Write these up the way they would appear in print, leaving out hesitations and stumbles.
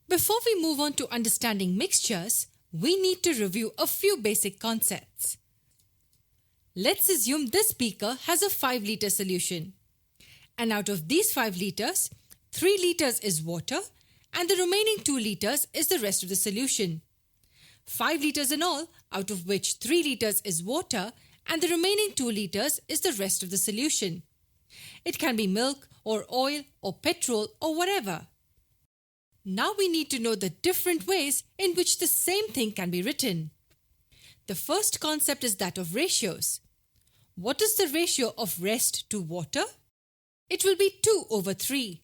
Before we move on to understanding mixtures, we need to review a few basic concepts. Let's assume this beaker has a 5-liter solution. And out of these 5 liters, 3 liters is water and the remaining 2 liters is the rest of the solution. 5 liters in all, out of which 3 liters is water and the remaining 2 liters is the rest of the solution. It can be milk or oil or petrol or whatever. Now we need to know the different ways in which the same thing can be written. The first concept is that of ratios. What is the ratio of rest to water? It will be 2/3.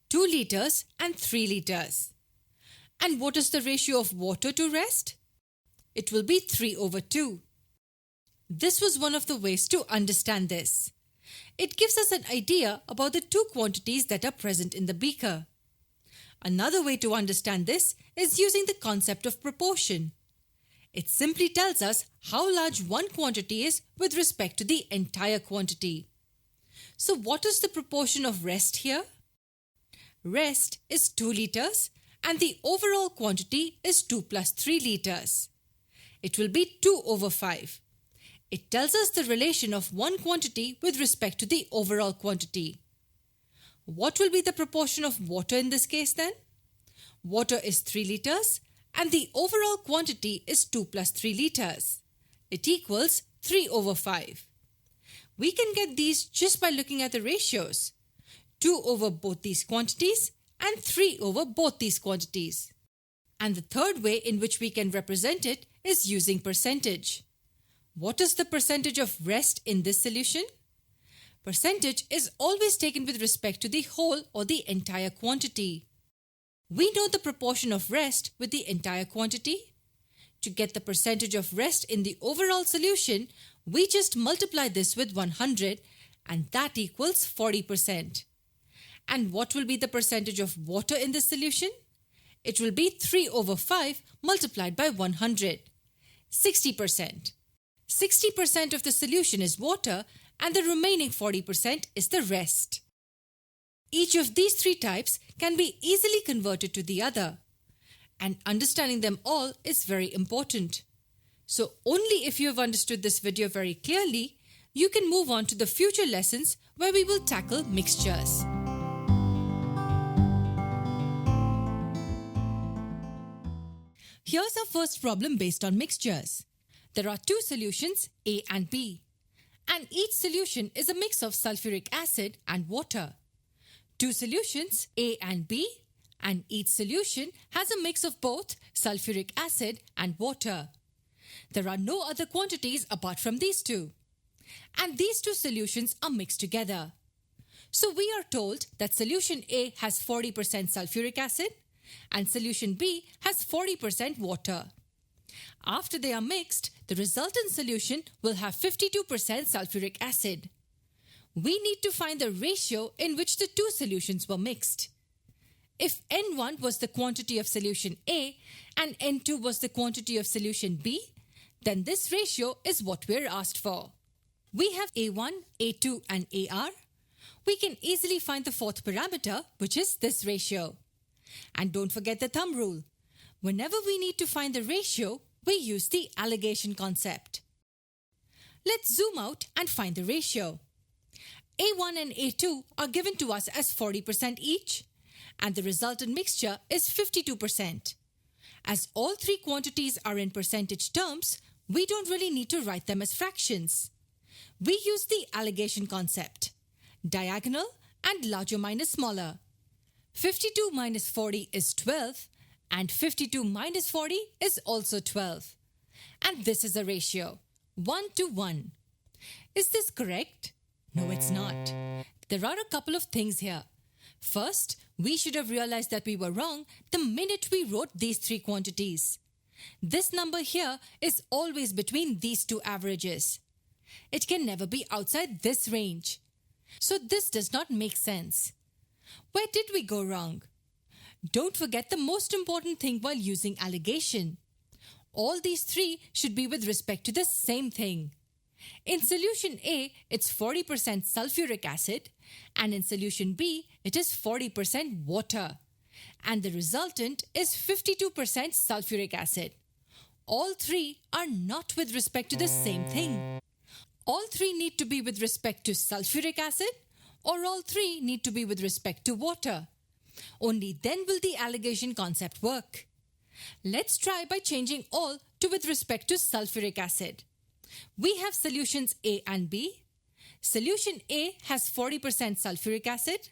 2 liters and 3 liters. And what is the ratio of water to rest? It will be 3/2. This was one of the ways to understand this. It gives us an idea about the two quantities that are present in the beaker. Another way to understand this is using the concept of proportion. It simply tells us how large one quantity is with respect to the entire quantity. So what is the proportion of rest here? Rest is 2 liters and the overall quantity is 2 plus 3 liters. It will be 2/5. It tells us the relation of one quantity with respect to the overall quantity. What will be the proportion of water in this case then? Water is 3 liters and the overall quantity is 2 plus 3 liters. It equals 3/5. We can get these just by looking at the ratios. 2 over both these quantities and 3 over both these quantities. And the third way in which we can represent it is using percentage. What is the percentage of rest in this solution? Percentage is always taken with respect to the whole or the entire quantity. We know the proportion of rest with the entire quantity. To get the percentage of rest in the overall solution, we just multiply this with 100 and that equals 40%. And what will be the percentage of water in this solution? It will be 3/5 multiplied by 100. 60%. 60% of the solution is water and the remaining 40% is the rest. Each of these 3 types can be easily converted to the other. And understanding them all is very important. So only if you have understood this video very clearly, you can move on to the future lessons where we will tackle mixtures. Here's our first problem based on mixtures. There are 2 solutions, A and B, and each solution is a mix of sulfuric acid and water. 2 solutions, A and B, and each solution has a mix of both sulfuric acid and water. There are no other quantities apart from these 2. And these 2 solutions are mixed together. So we are told that solution A has 40% sulfuric acid and solution B has 40% water. After they are mixed, the resultant solution will have 52% sulfuric acid. We need to find the ratio in which the 2 solutions were mixed. If N1 was the quantity of solution A and N2 was the quantity of solution B, then this ratio is what we're asked for. We have A1, A2 and AR. We can easily find the 4th parameter, which is this ratio. And don't forget the thumb rule. Whenever we need to find the ratio, we use the alligation concept. Let's zoom out and find the ratio. A1 and A2 are given to us as 40% each, and the resultant mixture is 52%. As all 3 quantities are in percentage terms, we don't really need to write them as fractions. We use the alligation concept. Diagonal and larger minus smaller. 52 minus 40 is 12 and 52 minus 40 is also 12. And this is a ratio, 1:1. Is this correct? No, it's not. There are a couple of things here. First, we should have realized that we were wrong the minute we wrote these 3 quantities. This number here is always between these 2 averages. It can never be outside this range. So this does not make sense. Where did we go wrong? Don't forget the most important thing while using alligation. All these 3 should be with respect to the same thing. In solution A, it's 40% sulfuric acid, and in solution B, it is 40% water. and the resultant is 52% sulfuric acid. All three are not with respect to the same thing. All three need to be with respect to sulfuric acid, or all three need to be with respect to water. Only then will the alligation concept work. Let's try by changing all to with respect to sulfuric acid. We have solutions A and B. Solution A has 40% sulfuric acid,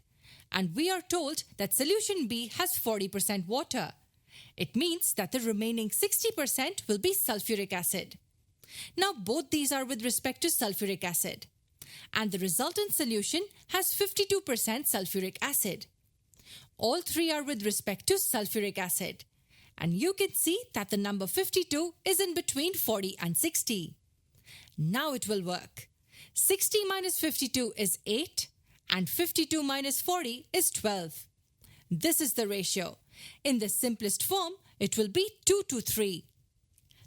and we are told that solution B has 40% water. It means that the remaining 60% will be sulfuric acid. Now both these are with respect to sulfuric acid, and the resultant solution has 52% sulfuric acid. All three are with respect to sulfuric acid, and you can see that the number 52 is in between 40 and 60. Now it will work. 60 minus 52 is 8, and 52 minus 40 is 12. This is the ratio. In the simplest form, it will be 2 to 3.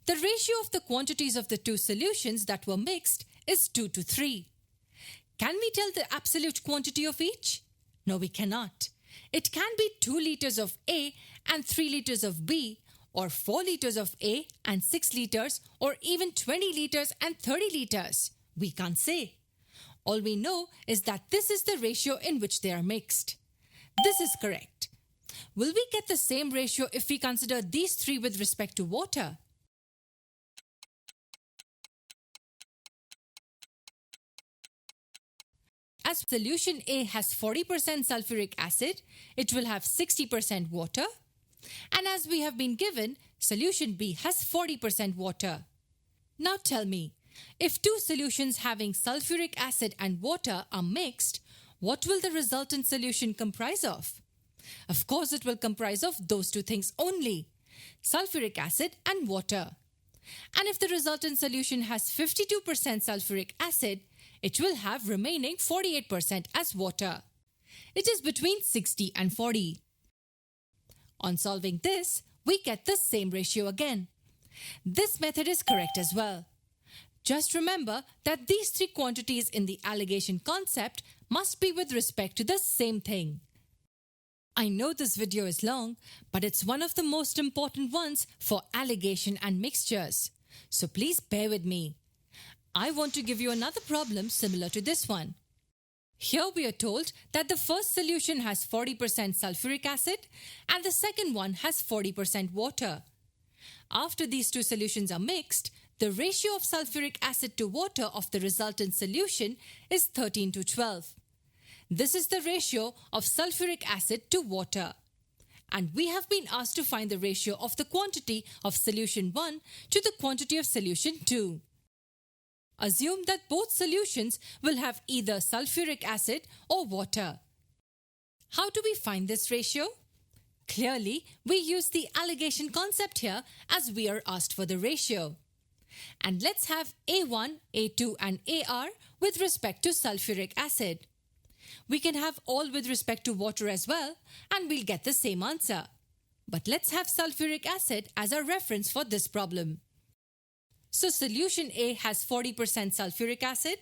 The ratio of the quantities of the two solutions that were mixed is 2 to 3. Can we tell the absolute quantity of each? No, we cannot. It can be 2 liters of A and 3 liters of B, or 4 liters of A and 6 liters, or even 20 liters and 30 liters. We can't say. All we know is that this is the ratio in which they are mixed. This is correct. Will we get the same ratio if we consider these three with respect to water? As solution A has 40% sulfuric acid, it will have 60% water. And as we have been given, solution B has 40% water. Now tell me, if two solutions having sulfuric acid and water are mixed, what will the resultant solution comprise of? Of course, it will comprise of those two things only, sulfuric acid and water. And if the resultant solution has 52% sulfuric acid, it will have remaining 48% as water. It is between 60 and 40. On solving this, we get the same ratio again. This method is correct as well. Just remember that these three quantities in the alligation concept must be with respect to the same thing. I know this video is long, but it's one of the most important ones for alligation and mixtures. So please bear with me. I want to give you another problem similar to this one. Here we are told that the first solution has 40% sulfuric acid and the second one has 40% water. After these two solutions are mixed, the ratio of sulfuric acid to water of the resultant solution is 13 to 12. This is the ratio of sulfuric acid to water. And we have been asked to find the ratio of the quantity of solution 1 to the quantity of solution 2. Assume that both solutions will have either sulfuric acid or water. How do we find this ratio? Clearly, we use the alligation concept here as we are asked for the ratio. And let's have A1, A2 and AR with respect to sulfuric acid. We can have all with respect to water as well, and we'll get the same answer. But let's have sulfuric acid as our reference for this problem. So solution A has 40% sulfuric acid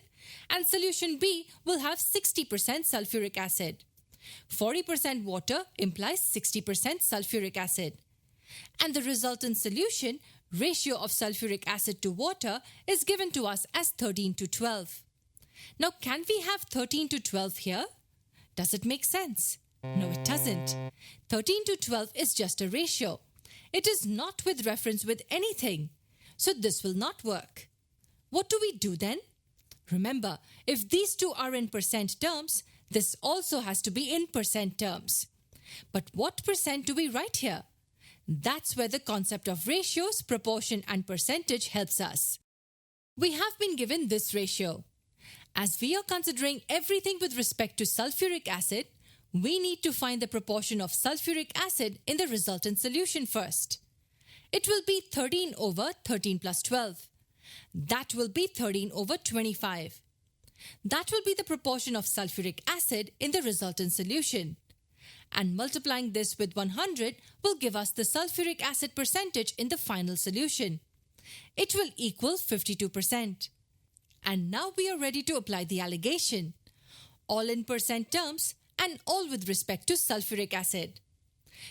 and solution B will have 60% sulfuric acid. 40% water implies 60% sulfuric acid. And the resultant solution, ratio of sulfuric acid to water, is given to us as 13 to 12. Now can we have 13 to 12 here? Does it make sense? No, it doesn't. 13 to 12 is just a ratio. It is not with reference with anything. So this will not work. What do we do then? Remember, if these two are in percent terms, this also has to be in percent terms. But what percent do we write here? That's where the concept of ratios, proportion and percentage helps us. We have been given this ratio. As we are considering everything with respect to sulfuric acid, we need to find the proportion of sulfuric acid in the resultant solution first. It will be 13 over 13 plus 12. That will be 13 over 25. That will be the proportion of sulfuric acid in the resultant solution. And multiplying this with 100 will give us the sulfuric acid percentage in the final solution. It will equal 52%. And now we are ready to apply the alligation. All in percent terms and all with respect to sulfuric acid.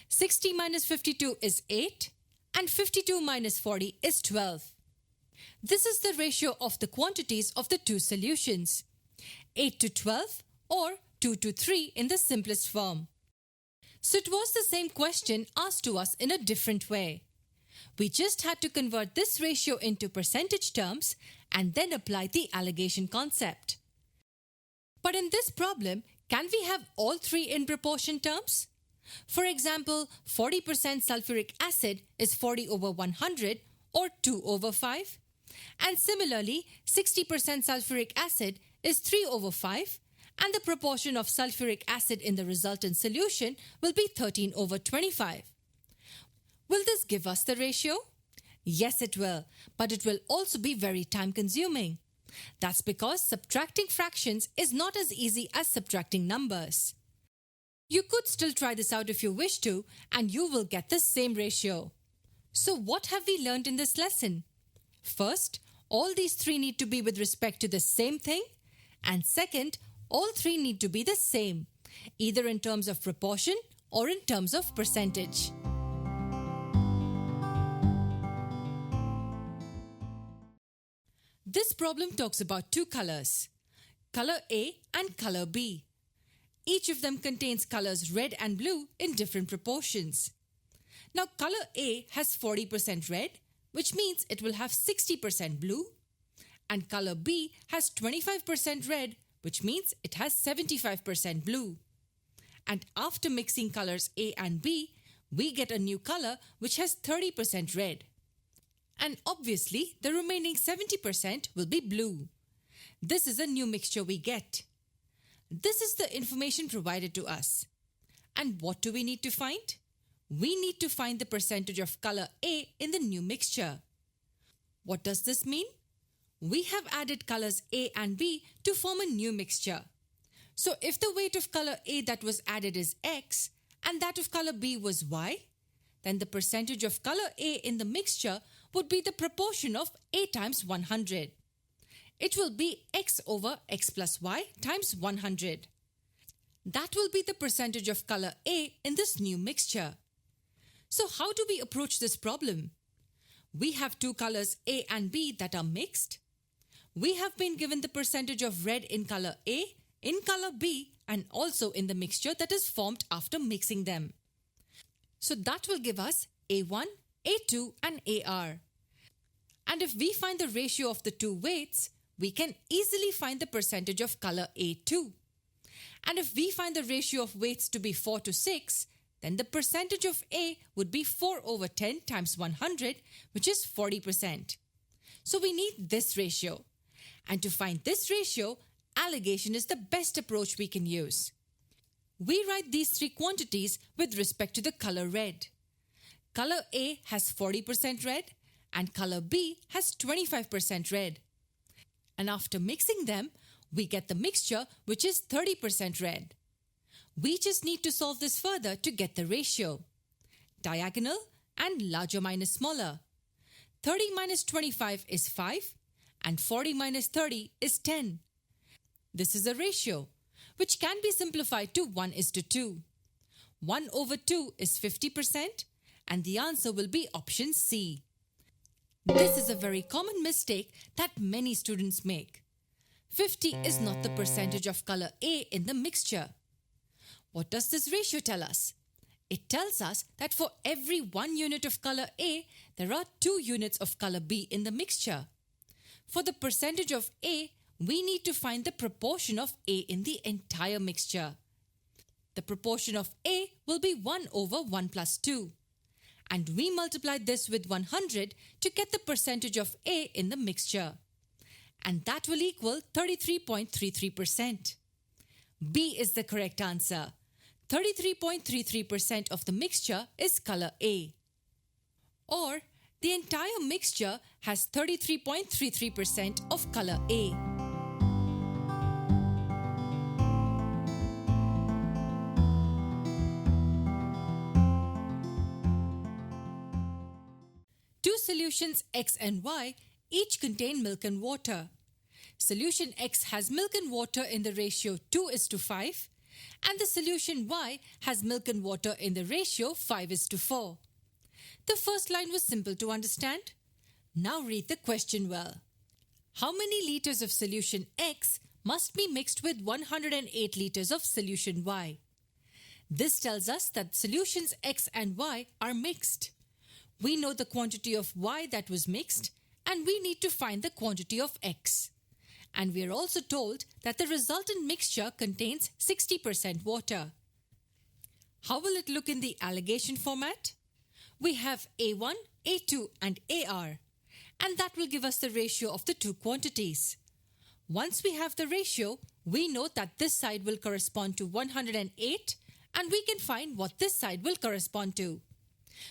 60 minus 52 is 8 and 52 minus 40 is 12. This is the ratio of the quantities of the two solutions, 8 to 12 or 2 to 3 in the simplest form. So it was the same question asked to us in a different way. We just had to convert this ratio into percentage terms and then apply the alligation concept. But in this problem, can we have all three in proportion terms? For example, 40% sulfuric acid is 40 over 100 or 2 over 5. And similarly, 60% sulfuric acid is 3 over 5 and the proportion of sulfuric acid in the resultant solution will be 13 over 25. Will this give us the ratio? Yes, it will, but it will also be very time-consuming. That's because subtracting fractions is not as easy as subtracting numbers. You could still try this out if you wish to, and you will get the same ratio. So what have we learned in this lesson? First, all these three need to be with respect to the same thing. And second, all three need to be the same, either in terms of proportion or in terms of percentage. This problem talks about two colors, color A and color B. Each of them contains colors red and blue in different proportions. Now color A has 40% red, which means it will have 60% blue, and color B has 25% red, which means it has 75% blue. And after mixing colors A and B, we get a new color which has 30% red. And obviously, the remaining 70% will be blue. This is a new mixture we get. This is the information provided to us. And what do we need to find? We need to find the percentage of color A in the new mixture. What does this mean? We have added colors A and B to form a new mixture. So if the weight of color A that was added is X and that of color B was Y, then the percentage of color A in the mixture would be the proportion of A times 100. It will be X over X plus Y times 100. That will be the percentage of color A in this new mixture. So how do we approach this problem? We have two colors A and B that are mixed. We have been given the percentage of red in color A, in color B, and also in the mixture that is formed after mixing them. So that will give us A1, A2 and AR. And if we find the ratio of the two weights, we can easily find the percentage of color A2. And if we find the ratio of weights to be 4 to 6, then the percentage of A would be 4 over 10 times 100, which is 40%. So we need this ratio. And to find this ratio, alligation is the best approach we can use. We write these three quantities with respect to the color red. Color A has 40% red and color B has 25% red. And after mixing them, we get the mixture which is 30% red. We just need to solve this further to get the ratio. Diagonal and larger minus smaller. 30 minus 25 is 5 and 40 minus 30 is 10. This is a ratio which can be simplified to 1:2. 1 over 2 is 50% and the answer will be option C. This is a very common mistake that many students make. 50 is not the percentage of color A in the mixture. What does this ratio tell us? It tells us that for every 1 unit of color A, there are 2 units of color B in the mixture. For the percentage of A, we need to find the proportion of A in the entire mixture. The proportion of A will be 1 over 1 plus 2. And we multiply this with 100 to get the percentage of A in the mixture. And that will equal 33.33%. B is the correct answer. 33.33% of the mixture is color A. Or the entire mixture has 33.33% of color A. Two solutions X and Y each contain milk and water. Solution X has milk and water in the ratio 2:5 and the solution Y has milk and water in the ratio 5:4. The first line was simple to understand. Now read the question well. How many liters of solution X must be mixed with 108 liters of solution Y? This tells us that solutions X and Y are mixed. We know the quantity of Y that was mixed, and we need to find the quantity of X. And we are also told that the resultant mixture contains 60% water. How will it look in the allegation format? We have A1, A2 and AR, and that will give us the ratio of the two quantities. Once we have the ratio, we know that this side will correspond to 108, and we can find what this side will correspond to.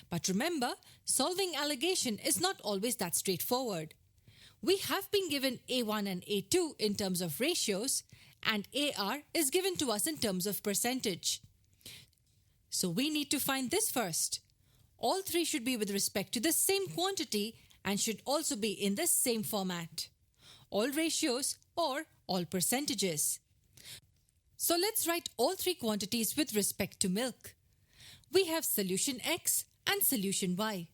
But remember, solving allegation is not always that straightforward. We have been given A1 and A2 in terms of ratios, and AR is given to us in terms of percentage. So we need to find this first. All three should be with respect to the same quantity and should also be in the same format. All ratios or all percentages. So let's write all three quantities with respect to milk. We have solution X and solution Y.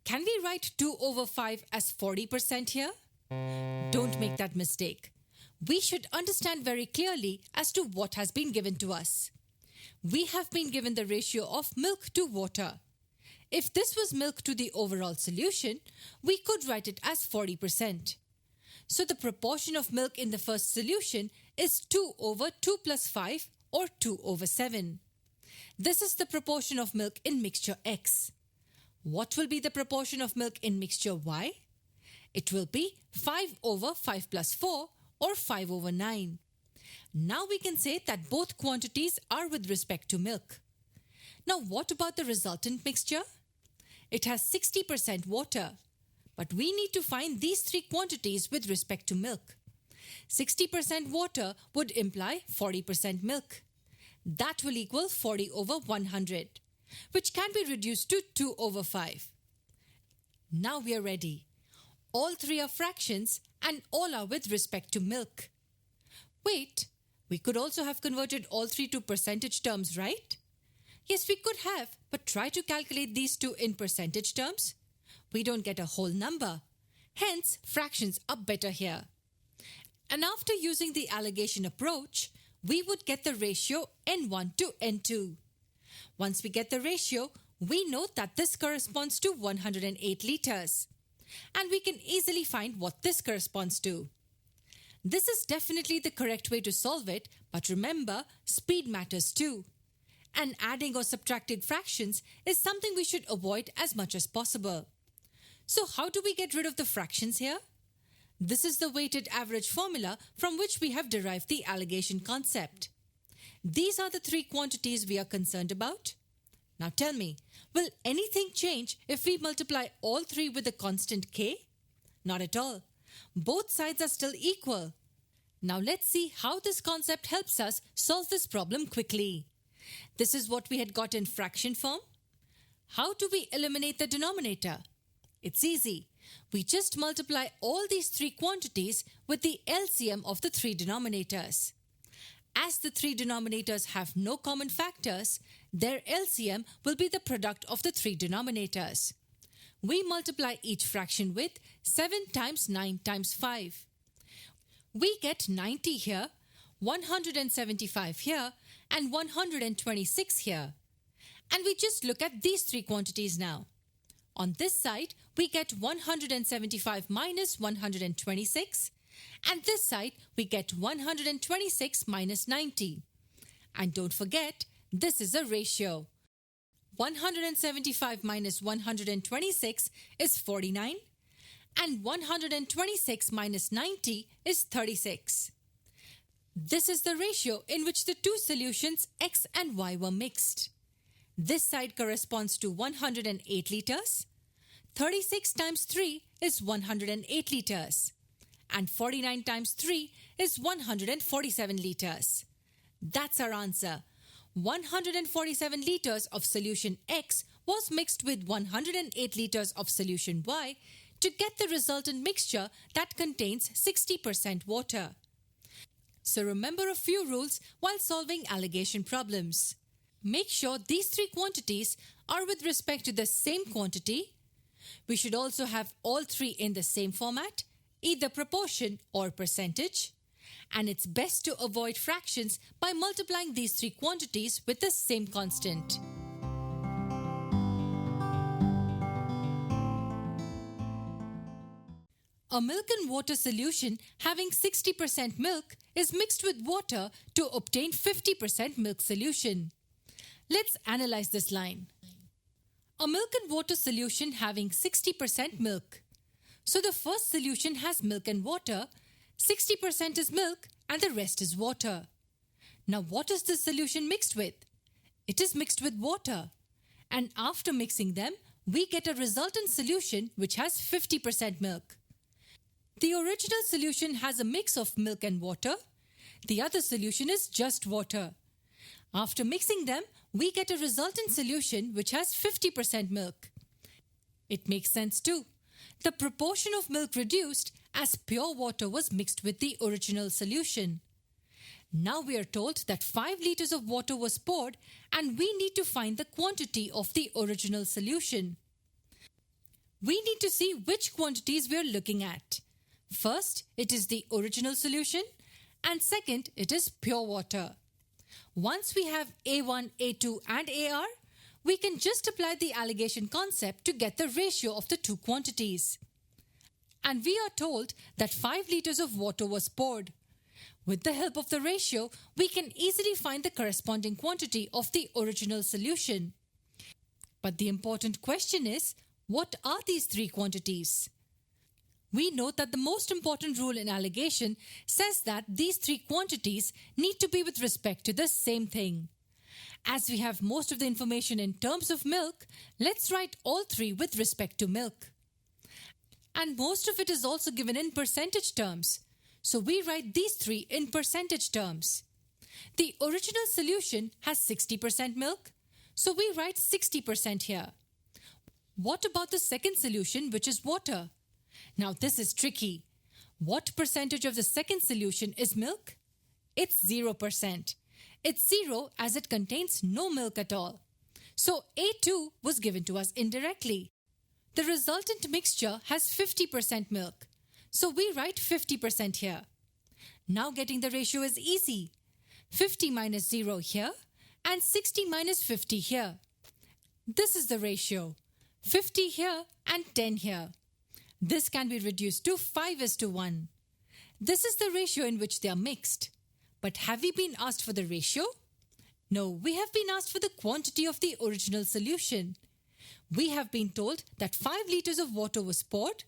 Can we write 2/5 as 40% here? Don't make that mistake. We should understand very clearly as to what has been given to us. We have been given the ratio of milk to water. If this was milk to the overall solution, we could write it as 40%. So the proportion of milk in the first solution is 2/2 + 5 or 2/7. This is the proportion of milk in mixture X. What will be the proportion of milk in mixture Y? It will be 5/5 + 4 or 5/9. Now we can say that both quantities are with respect to milk. Now what about the resultant mixture? It has 60% water, but we need to find these three quantities with respect to milk. 60% water would imply 40% milk. That will equal 40/100, which can be reduced to 2/5. Now we are ready. All three are fractions and all are with respect to milk. Wait, we could also have converted all three to percentage terms, right? Yes, we could have, but try to calculate these two in percentage terms. We don't get a whole number. Hence, fractions are better here. And after using the allegation approach, we would get the ratio N1 to N2. Once we get the ratio, we know that this corresponds to 108 liters. And we can easily find what this corresponds to. This is definitely the correct way to solve it, but remember, speed matters too. And adding or subtracting fractions is something we should avoid as much as possible. So how do we get rid of the fractions here? This is the weighted average formula from which we have derived the allegation concept. These are the three quantities we are concerned about. Now tell me, will anything change if we multiply all three with a constant k? Not at all. Both sides are still equal. Now let's see how this concept helps us solve this problem quickly. This is what we had got in fraction form. How do we eliminate the denominator? It's easy. We just multiply all these three quantities with the LCM of the three denominators. As the three denominators have no common factors, their LCM will be the product of the three denominators. We multiply each fraction with 7 times 9 times 5. We get 90 here, 175 here, and 126 here. And we just look at these three quantities now. On this side, we get 175 minus 126, and this side, we get 126 minus 90. And don't forget, this is a ratio. 175 minus 126 is 49, and 126 minus 90 is 36. This is the ratio in which the two solutions X and Y were mixed. This side corresponds to 108 liters. 36 times 3 is 108 liters. And 49 times 3 is 147 liters. That's our answer. 147 liters of solution X was mixed with 108 liters of solution Y to get the resultant mixture that contains 60% water. So remember a few rules while solving alligation problems. Make sure these three quantities are with respect to the same quantity. We should also have all three in the same format, either proportion or percentage. And it's best to avoid fractions by multiplying these three quantities with the same constant. A milk and water solution having 60% milk is mixed with water to obtain 50% milk solution. Let's analyze this line. A milk and water solution having 60% milk. So the first solution has milk and water, 60% is milk and the rest is water. Now what is this solution mixed with? It is mixed with water. And after mixing them, we get a resultant solution which has 50% milk. The original solution has a mix of milk and water. The other solution is just water. After mixing them, we get a resultant solution which has 50% milk. It makes sense too. The proportion of milk reduced as pure water was mixed with the original solution. Now we are told that 5 liters of water was poured and we need to find the quantity of the original solution. We need to see which quantities we are looking at. First, it is the original solution, and second, it is pure water. Once we have A1, A2 and AR, we can just apply the alligation concept to get the ratio of the two quantities. And we are told that 5 liters of water was poured. With the help of the ratio, we can easily find the corresponding quantity of the original solution. But the important question is, what are these three quantities? We note that the most important rule in alligation says that these three quantities need to be with respect to the same thing. As we have most of the information in terms of milk, let's write all three with respect to milk. And most of it is also given in percentage terms. So we write these three in percentage terms. The original solution has 60% milk, so we write 60% here. What about the second solution, which is water? Now this is tricky. What percentage of the second solution is milk? It's 0%. It's 0 as it contains no milk at all. So A2 was given to us indirectly. The resultant mixture has 50% milk. So we write 50% here. Now getting the ratio is easy. 50 minus 0 here and 60 minus 50 here. This is the ratio. 50 here and 10 here. This can be reduced to 5:1. This is the ratio in which they are mixed. But have we been asked for the ratio? No, we have been asked for the quantity of the original solution. We have been told that 5 liters of water was poured.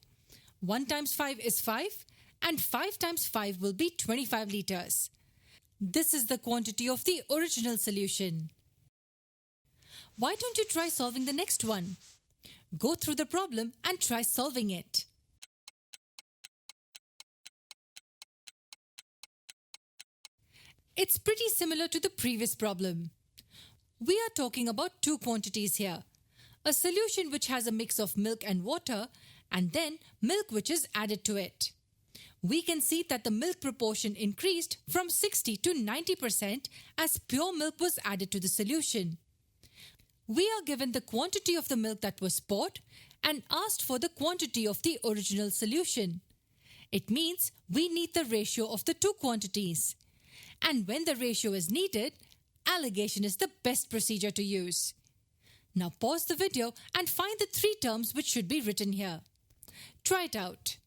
1 times 5 is 5 and 5 times 5 will be 25 liters. This is the quantity of the original solution. Why don't you try solving the next one? Go through the problem and try solving it. It's pretty similar to the previous problem. We are talking about two quantities here. A solution which has a mix of milk and water, and then milk which is added to it. We can see that the milk proportion increased from 60 to 90% as pure milk was added to the solution. We are given the quantity of the milk that was poured and asked for the quantity of the original solution. It means we need the ratio of the two quantities. And when the ratio is needed, alligation is the best procedure to use. Now pause the video and find the three terms which should be written here. Try it out.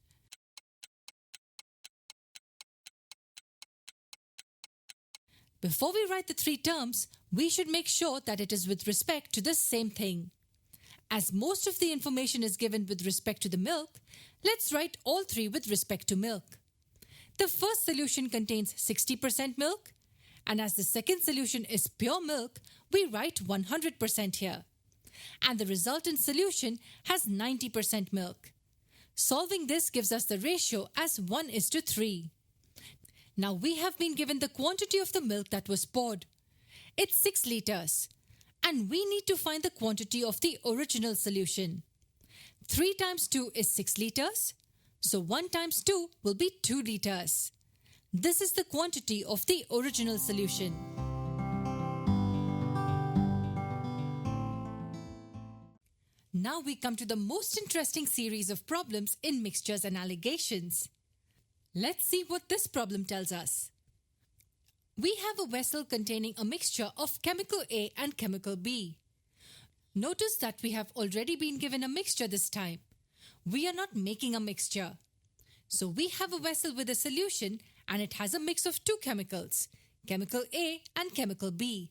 Before we write the three terms, we should make sure that it is with respect to the same thing. As most of the information is given with respect to the milk, let's write all three with respect to milk. The first solution contains 60% milk, and as the second solution is pure milk, we write 100% here. And the resultant solution has 90% milk. Solving this gives us the ratio as 1:3. Now we have been given the quantity of the milk that was poured. It's 6 liters. And we need to find the quantity of the original solution. 3 times 2 is 6 liters. So 1 times 2 will be 2 liters. This is the quantity of the original solution. Now we come to the most interesting series of problems in mixtures and alligations. Let's see what this problem tells us. We have a vessel containing a mixture of chemical A and chemical B. Notice that we have already been given a mixture this time. We are not making a mixture. So we have a vessel with a solution and it has a mix of two chemicals, chemical A and chemical B.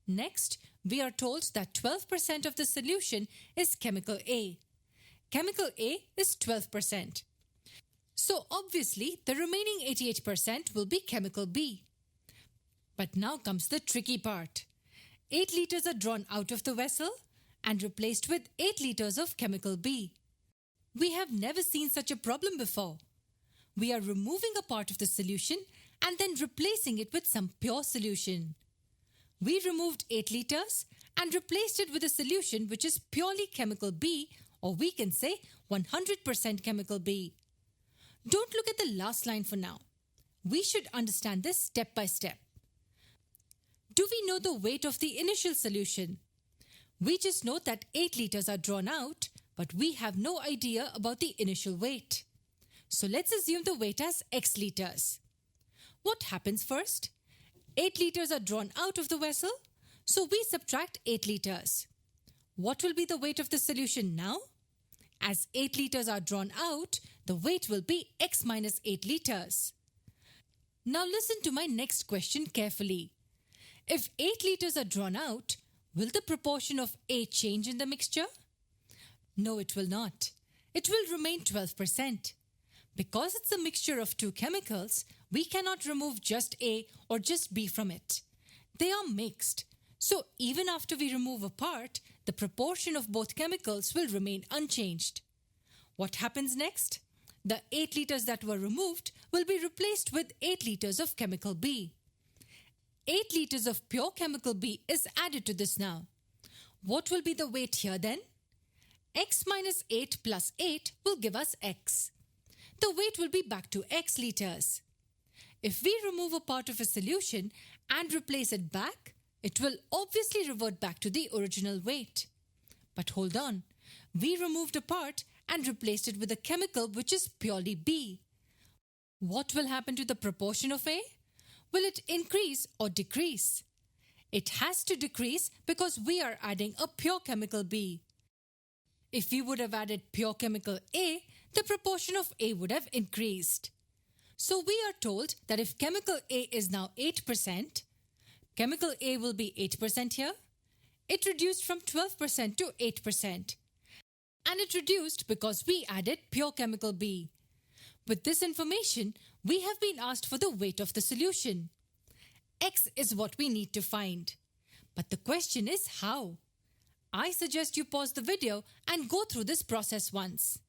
Next, we are told that 12% of the solution is chemical A. Chemical A is 12%. So obviously, the remaining 88% will be chemical B. But now comes the tricky part. 8 liters are drawn out of the vessel and replaced with 8 liters of chemical B. We have never seen such a problem before. We are removing a part of the solution and then replacing it with some pure solution. We removed 8 liters and replaced it with a solution which is purely chemical B, or we can say 100% chemical B. Don't look at the last line for now. We should understand this step by step. Do we know the weight of the initial solution? We just know that 8 liters are drawn out, but we have no idea about the initial weight. So let's assume the weight as X liters. What happens first? 8 liters are drawn out of the vessel, so we subtract 8 liters. What will be the weight of the solution now? As 8 liters are drawn out, the weight will be X minus 8 liters. Now listen to my next question carefully. If 8 liters are drawn out, will the proportion of A change in the mixture? No, it will not. It will remain 12%. Because it's a mixture of two chemicals, we cannot remove just A or just B from it. They are mixed. So even after we remove a part, the proportion of both chemicals will remain unchanged. What happens next? The 8 liters that were removed will be replaced with 8 liters of chemical B. 8 liters of pure chemical B is added to this now. What will be the weight here then? X minus 8 plus 8 will give us X. The weight will be back to X liters. If we remove a part of a solution and replace it back, it will obviously revert back to the original weight. But hold on, we removed a part and replaced it with a chemical which is purely B. What will happen to the proportion of A? Will it increase or decrease? It has to decrease because we are adding a pure chemical B. If we would have added pure chemical A, the proportion of A would have increased. So we are told that if chemical A is now 8%, chemical A will be 8% here. It reduced from 12% to 8%. And it reduced because we added pure chemical B. With this information, we have been asked for the weight of the solution. X is what we need to find. But the question is how? I suggest you pause the video and go through this process once.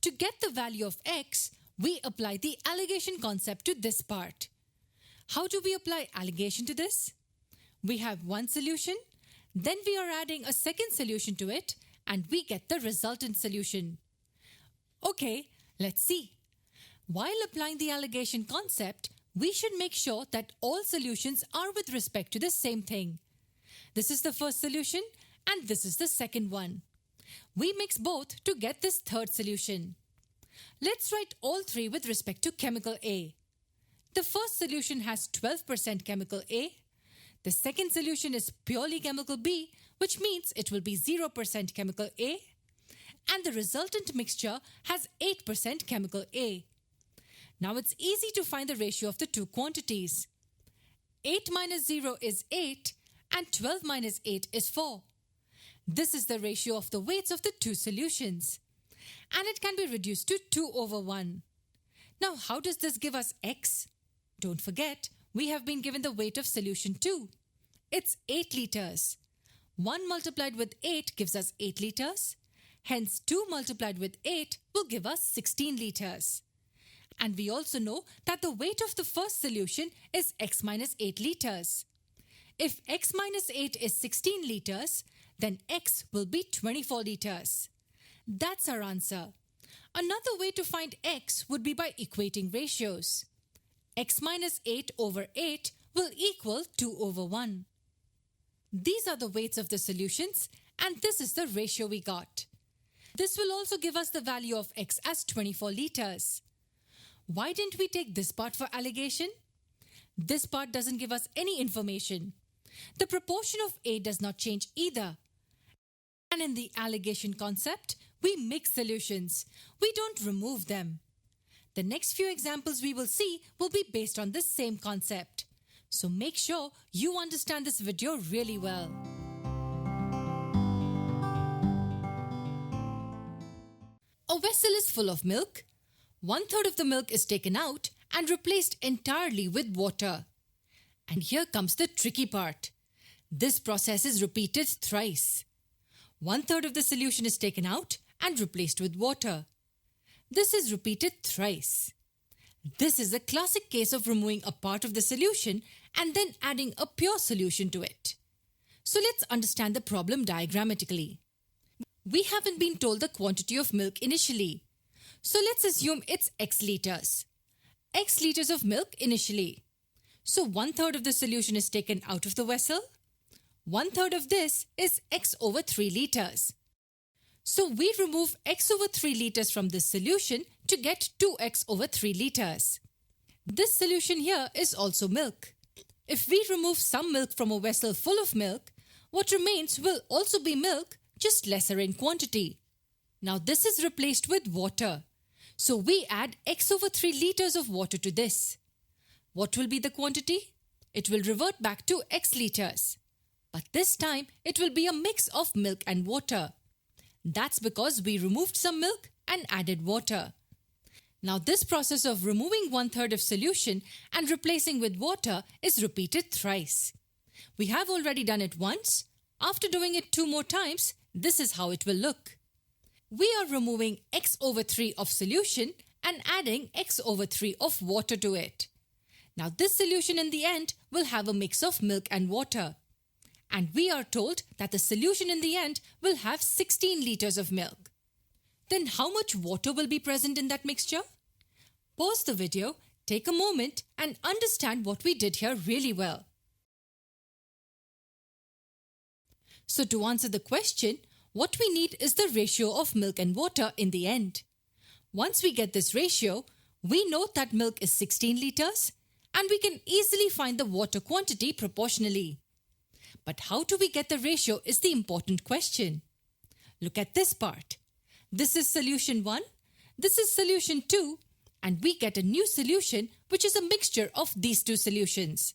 To get the value of X, we apply the alligation concept to this part. How do we apply alligation to this? We have one solution, then we are adding a second solution to it, and we get the resultant solution. Okay, let's see. While applying the alligation concept, we should make sure that all solutions are with respect to the same thing. This is the first solution and this is the second one. We mix both to get this third solution. Let's write all three with respect to chemical A. The first solution has 12% chemical A. The second solution is purely chemical B, which means it will be 0% chemical A. And the resultant mixture has 8% chemical A. Now it's easy to find the ratio of the two quantities. 8 minus 0 is 8 and 12 minus 8 is 4. This is the ratio of the weights of the two solutions. And it can be reduced to 2 over 1. Now how does this give us X? Don't forget, we have been given the weight of solution 2. It's 8 liters. 1 multiplied with 8 gives us 8 liters. Hence 2 multiplied with 8 will give us 16 liters. And we also know that the weight of the first solution is X minus 8 liters. If X minus 8 is 16 liters, then X will be 24 liters. That's our answer. Another way to find x would be by equating ratios. X minus 8 over 8 will equal 2 over 1. These are the weights of the solutions, and this is the ratio we got. This will also give us the value of x as 24 liters. Why didn't we take this part for allegation? This part doesn't give us any information. The proportion of A does not change either. And in the allegation concept, we mix solutions. We don't remove them. The next few examples we will see will be based on this same concept. So make sure you understand this video really well. A vessel is full of milk. 1/3 of the milk is taken out and replaced entirely with water. And here comes the tricky part. This process is repeated thrice. 1/3 of the solution is taken out and replaced with water. This is repeated thrice. This is a classic case of removing a part of the solution and then adding a pure solution to it. So let's understand the problem diagrammatically. We haven't been told the quantity of milk initially. So let's assume it's x liters. X liters of milk initially. So 1/3 of the solution is taken out of the vessel. 1/3 of this is x over 3 liters. So we remove x over 3 liters from this solution to get 2x over 3 liters. This solution here is also milk. If we remove some milk from a vessel full of milk, what remains will also be milk, just lesser in quantity. Now this is replaced with water. So we add x over 3 liters of water to this. What will be the quantity? It will revert back to x liters. But this time, it will be a mix of milk and water. That's because we removed some milk and added water. Now this process of removing 1/3 of solution and replacing with water is repeated thrice. We have already done it once. After doing it 2 more times, this is how it will look. We are removing x over 3 of solution and adding x over 3 of water to it. Now this solution in the end will have a mix of milk and water. And we are told that the solution in the end will have 16 liters of milk. Then how much water will be present in that mixture? Pause the video, take a moment and understand what we did here really well. So to answer the question, what we need is the ratio of milk and water in the end. Once we get this ratio, we know that milk is 16 liters and we can easily find the water quantity proportionally. But how do we get the ratio is the important question. Look at this part. This is solution 1, this is solution 2, and we get a new solution which is a mixture of these 2 solutions.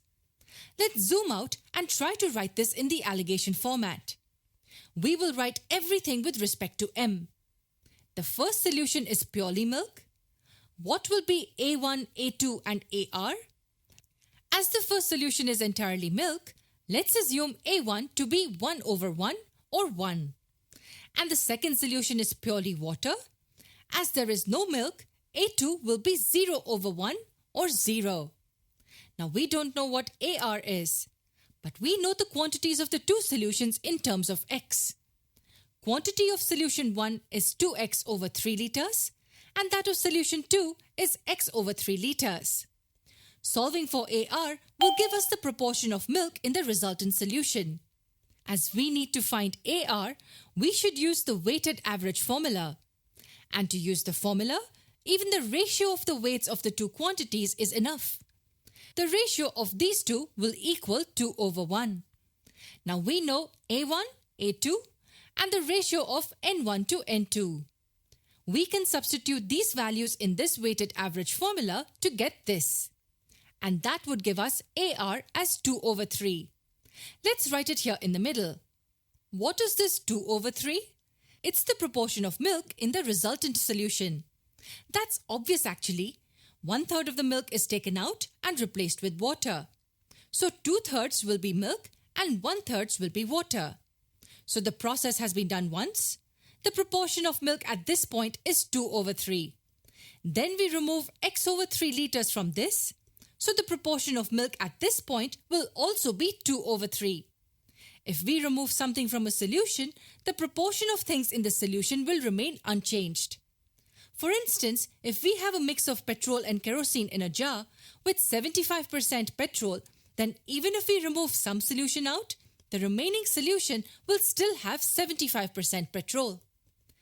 Let's zoom out and try to write this in the allegation format. We will write everything with respect to M. The first solution is purely milk. What will be A1, A2 and AR? As the first solution is entirely milk, let's assume A1 to be 1 over 1 or 1. And the second solution is purely water. As there is no milk, A2 will be 0 over 1 or 0. Now we don't know what AR is, but we know the quantities of the 2 solutions in terms of x. Quantity of solution 1 is 2x over 3 liters and that of solution 2 is x over 3 liters. Solving for AR will give us the proportion of milk in the resultant solution. As we need to find AR, we should use the weighted average formula. And to use the formula, even the ratio of the weights of the 2 quantities is enough. The ratio of these 2 will equal 2 over 1. Now we know A1, A2 and the ratio of N1 to N2. We can substitute these values in this weighted average formula to get this. And that would give us AR as 2 over 3. Let's write it here in the middle. What is this 2 over 3? It's the proportion of milk in the resultant solution. That's obvious actually. 1/3 of the milk is taken out and replaced with water. So 2/3 will be milk and 1/3 will be water. So the process has been done once. The proportion of milk at this point is 2 over 3. Then we remove x over 3 liters from this. So the proportion of milk at this point will also be 2 over 3. If we remove something from a solution, the proportion of things in the solution will remain unchanged. For instance, if we have a mix of petrol and kerosene in a jar with 75% petrol, then even if we remove some solution out, the remaining solution will still have 75% petrol.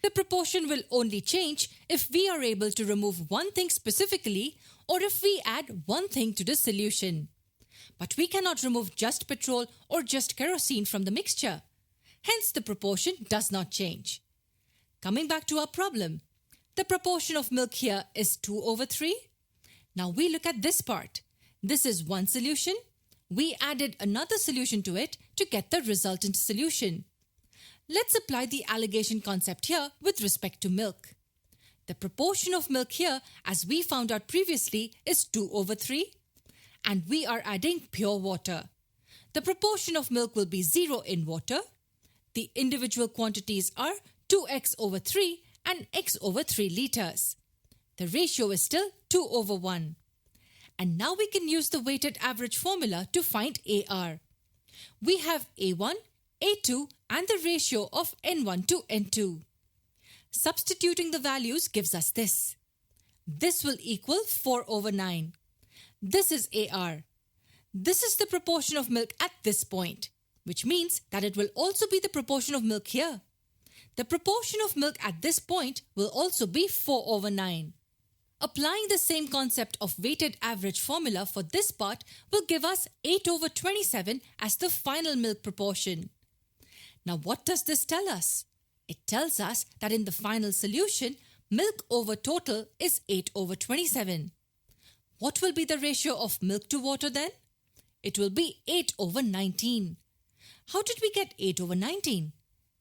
The proportion will only change if we are able to remove one thing specifically or if we add one thing to the solution. But we cannot remove just petrol or just kerosene from the mixture. Hence, the proportion does not change. Coming back to our problem, the proportion of milk here is 2/3. Now we look at this part. This is one solution. We added another solution to it to get the resultant solution. Let's apply the alligation concept here with respect to milk. The proportion of milk here, as we found out previously, is 2/3, and we are adding pure water. The proportion of milk will be 0 in water. The individual quantities are 2x/3 and x/3 liters. The ratio is still 2/1. And now we can use the weighted average formula to find AR. We have A1, A2 and the ratio of N1 to N2. Substituting the values gives us this. This will equal 4/9. This is AR. This is the proportion of milk at this point, which means that it will also be the proportion of milk here. The proportion of milk at this point will also be 4/9. Applying the same concept of weighted average formula for this part will give us 8/27 as the final milk proportion. Now what does this tell us? It tells us that in the final solution, milk over total is 8/27. What will be the ratio of milk to water then? It will be 8/19. How did we get 8/19?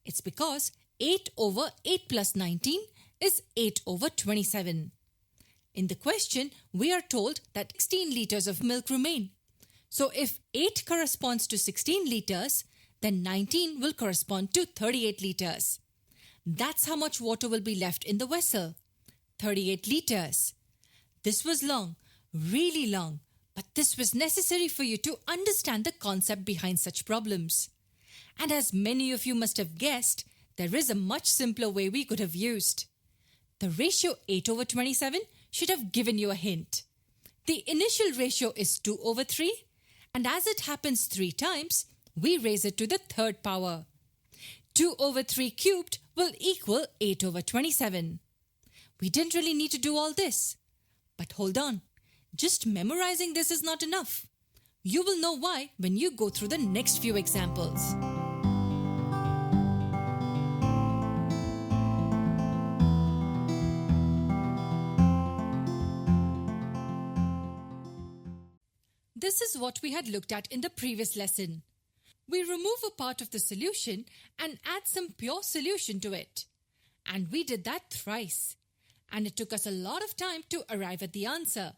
It's because 8/8 plus 19 is 8/27. In the question, we are told that 16 liters of milk remain. So if 8 corresponds to 16 liters, then 19 will correspond to 38 liters. That's how much water will be left in the vessel. 38 liters. This was long, really long, but this was necessary for you to understand the concept behind such problems. And as many of you must have guessed, there is a much simpler way we could have used. The ratio 8/27 should have given you a hint. The initial ratio is 2/3, and as it happens 3 times, we raise it to the third power. 2/3 cubed will equal 8/27. We didn't really need to do all this. But hold on, just memorizing this is not enough. You will know why when you go through the next few examples. This is what we had looked at in the previous lesson. We remove a part of the solution and add some pure solution to it. And we did that thrice. And it took us a lot of time to arrive at the answer.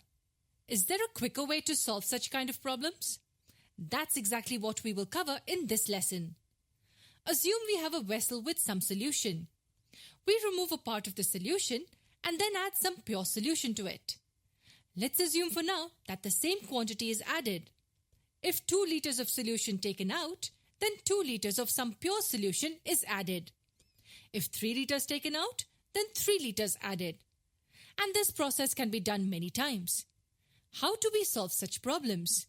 Is there a quicker way to solve such kind of problems? That's exactly what we will cover in this lesson. Assume we have a vessel with some solution. We remove a part of the solution and then add some pure solution to it. Let's assume for now that the same quantity is added. If 2 liters of solution taken out, then 2 liters of some pure solution is added. If 3 liters taken out, then 3 liters added. And this process can be done many times. How do we solve such problems?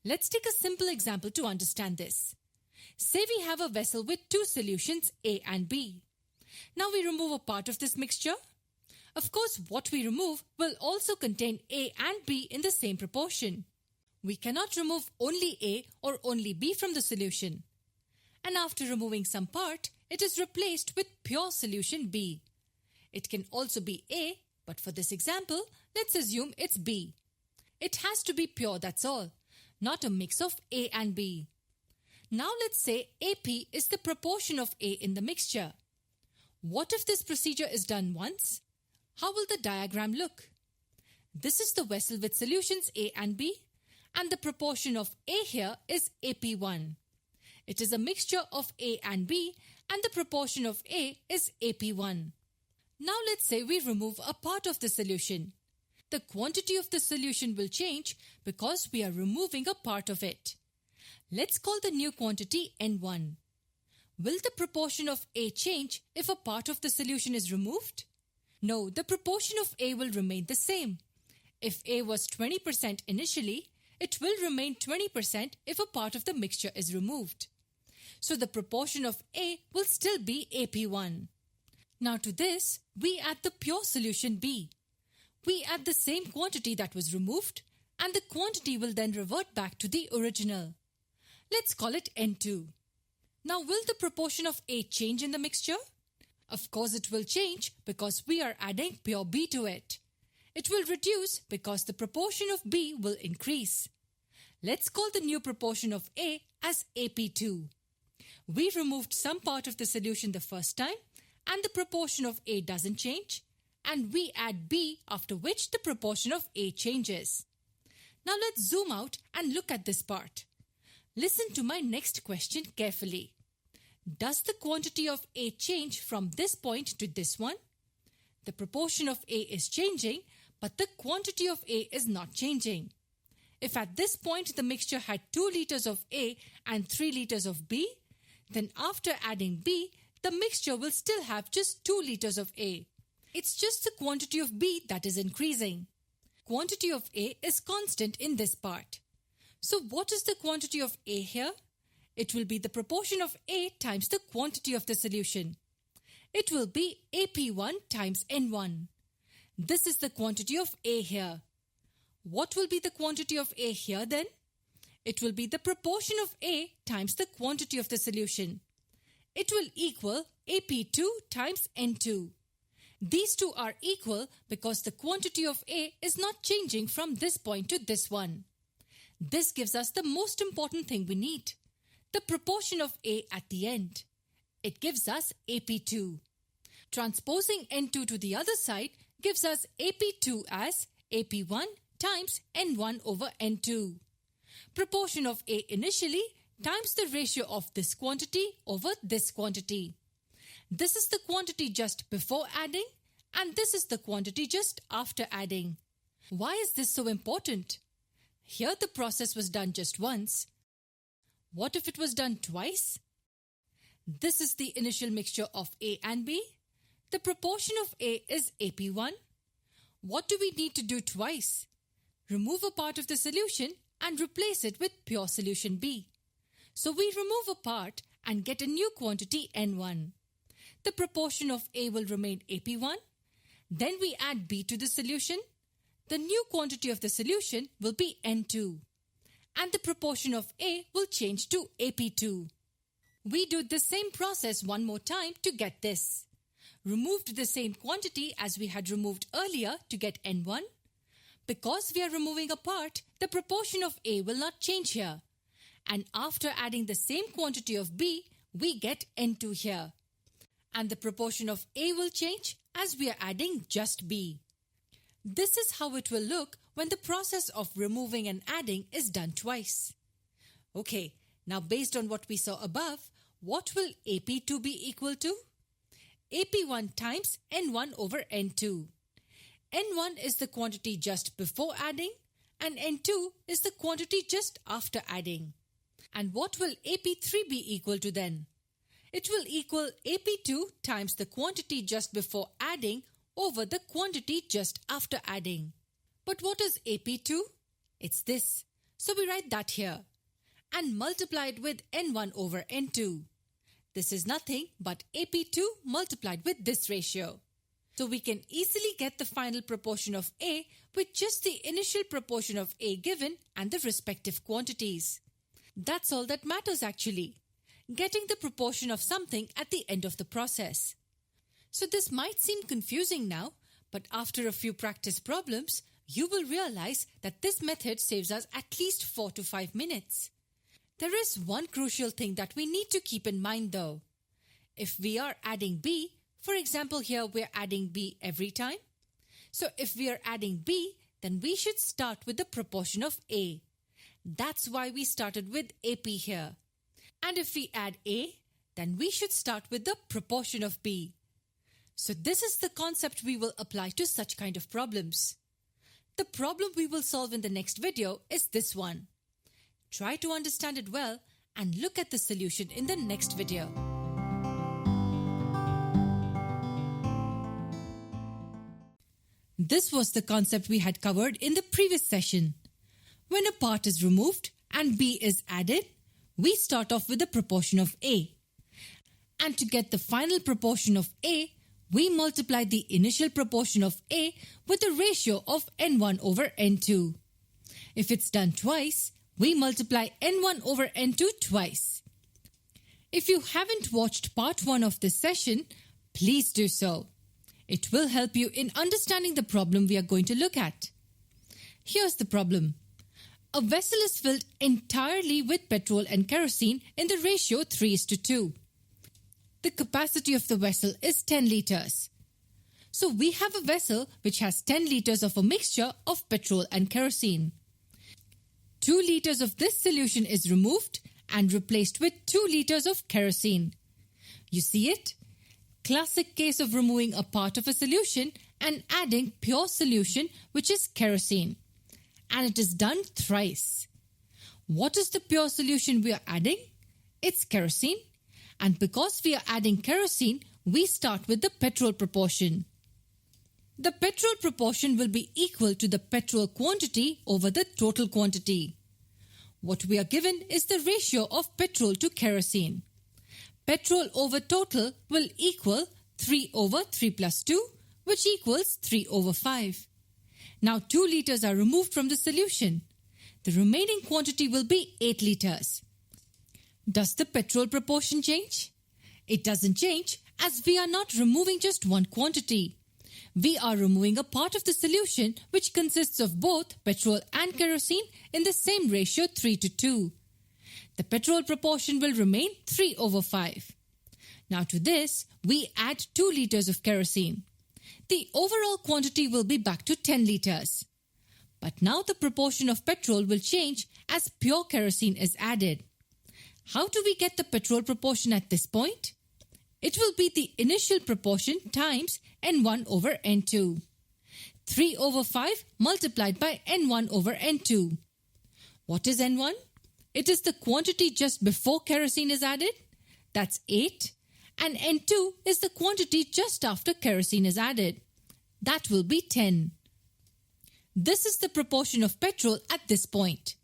Let's take a simple example to understand this. Say we have a vessel with 2 solutions A and B. Now we remove a part of this mixture. Of course, what we remove will also contain A and B in the same proportion. We cannot remove only A or only B from the solution. And after removing some part, it is replaced with pure solution B. It can also be A, but for this example, let's assume it's B. It has to be pure, that's all, not a mix of A and B. Now let's say AP is the proportion of A in the mixture. What if this procedure is done once? How will the diagram look? This is the vessel with solutions A and B, and the proportion of A here is AP1. It is a mixture of A and B, and the proportion of A is AP1. Now let's say we remove a part of the solution. The quantity of the solution will change because we are removing a part of it. Let's call the new quantity N1. Will the proportion of A change if a part of the solution is removed? No, the proportion of A will remain the same. If A was 20% initially, it will remain 20% if a part of the mixture is removed. So the proportion of A will still be AP1. Now to this, we add the pure solution B. We add the same quantity that was removed, and the quantity will then revert back to the original. Let's call it N2. Now will the proportion of A change in the mixture? Of course it will change because we are adding pure B to it. It will reduce because the proportion of B will increase. Let's call the new proportion of A as AP2. We removed some part of the solution the first time and the proportion of A doesn't change, and we add B, after which the proportion of A changes. Now let's zoom out and look at this part. Listen to my next question carefully. Does the quantity of A change from this point to this one? The proportion of A is changing, but the quantity of A is not changing. If at this point the mixture had 2 liters of A and 3 liters of B, then after adding B, the mixture will still have just 2 liters of A. It's just the quantity of B that is increasing. Quantity of A is constant in this part. So what is the quantity of A here? It will be the proportion of A times the quantity of the solution. It will be AP1 times N1. This is the quantity of A here. What will be the quantity of A here then? It will be the proportion of A times the quantity of the solution. It will equal AP2 times N2. These two are equal because the quantity of A is not changing from this point to this one. This gives us the most important thing we need, the proportion of A at the end. It gives us AP2. Transposing N2 to the other side gives us AP2 as AP1 times N1 over N2. Proportion of A initially times the ratio of this quantity over this quantity. This is the quantity just before adding, and this is the quantity just after adding. Why is this so important? Here the process was done just once. What if it was done twice? This is the initial mixture of A and B. The proportion of A is AP1. What do we need to do twice? Remove a part of the solution and replace it with pure solution B. So we remove a part and get a new quantity N1. The proportion of A will remain AP1. Then we add B to the solution. The new quantity of the solution will be N2. And the proportion of A will change to AP2. We do the same process one more time to get this. Removed the same quantity as we had removed earlier to get N1. Because we are removing a part, the proportion of A will not change here. And after adding the same quantity of B, we get N2 here. And the proportion of A will change as we are adding just B. This is how it will look when the process of removing and adding is done twice. Okay, now based on what we saw above, what will AP2 be equal to? AP1 times N1 over N2. N1 is the quantity just before adding, and N2 is the quantity just after adding. And what will AP3 be equal to then? It will equal AP2 times the quantity just before adding over the quantity just after adding. But what is AP2? It's this. So we write that here and multiply it with N1 over N2. This is nothing but AP2 multiplied with this ratio. So we can easily get the final proportion of A with just the initial proportion of A given and the respective quantities. That's all that matters actually. Getting the proportion of something at the end of the process. So this might seem confusing now, but after a few practice problems, you will realize that this method saves us at least 4 to 5 minutes. There is one crucial thing that we need to keep in mind though. If we are adding B, for example here we are adding B every time. So if we are adding B, then we should start with the proportion of A. That's why we started with AP here. And if we add A, then we should start with the proportion of B. So this is the concept we will apply to such kind of problems. The problem we will solve in the next video is this one. Try to understand it well and look at the solution in the next video. This was the concept we had covered in the previous session. When a part is removed and B is added, we start off with the proportion of A. And to get the final proportion of A, we multiply the initial proportion of A with the ratio of n1 over n2. If it's done twice, we multiply n1 over n2 twice. If you haven't watched part 1 of this session, please do so. It will help you in understanding the problem we are going to look at. Here's the problem. A vessel is filled entirely with petrol and kerosene in the ratio 3:2. The capacity of the vessel is 10 liters. So we have a vessel which has 10 liters of a mixture of petrol and kerosene. 2 liters of this solution is removed and replaced with 2 liters of kerosene. You see it? Classic case of removing a part of a solution and adding pure solution, which is kerosene. And it is done thrice. What is the pure solution we are adding? It's kerosene. And because we are adding kerosene, we start with the petrol proportion. The petrol proportion will be equal to the petrol quantity over the total quantity. What we are given is the ratio of petrol to kerosene. Petrol over total will equal 3 over 3 plus 2, which equals 3 over 5. Now 2 liters are removed from the solution. The remaining quantity will be 8 liters. Does the petrol proportion change? It doesn't change as we are not removing just one quantity. We are removing a part of the solution which consists of both petrol and kerosene in the same ratio 3:2. The petrol proportion will remain 3 over 5. Now to this, we add 2 liters of kerosene. The overall quantity will be back to 10 liters. But now the proportion of petrol will change as pure kerosene is added. How do we get the petrol proportion at this point? It will be the initial proportion times n1 over n2. 3 over 5 multiplied by n1 over n2. What is n1? It is the quantity just before kerosene is added. That's 8. And n2 is the quantity just after kerosene is added. That will be 10. This is the proportion of petrol at this point.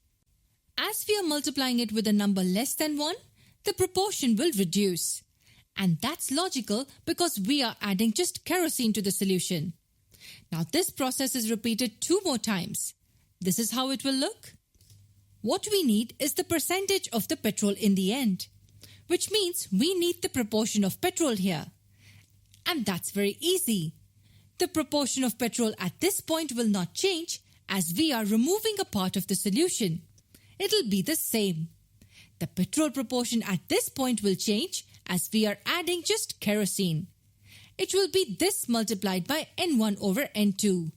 As we are multiplying it with a number less than 1, the proportion will reduce. And that's logical because we are adding just kerosene to the solution. Now this process is repeated 2 more times. This is how it will look. What we need is the percentage of the petrol in the end, which means we need the proportion of petrol here. And that's very easy. The proportion of petrol at this point will not change as we are removing a part of the solution. It'll be the same. The petrol proportion at this point will change as we are adding just kerosene. It will be this multiplied by n1 over n2.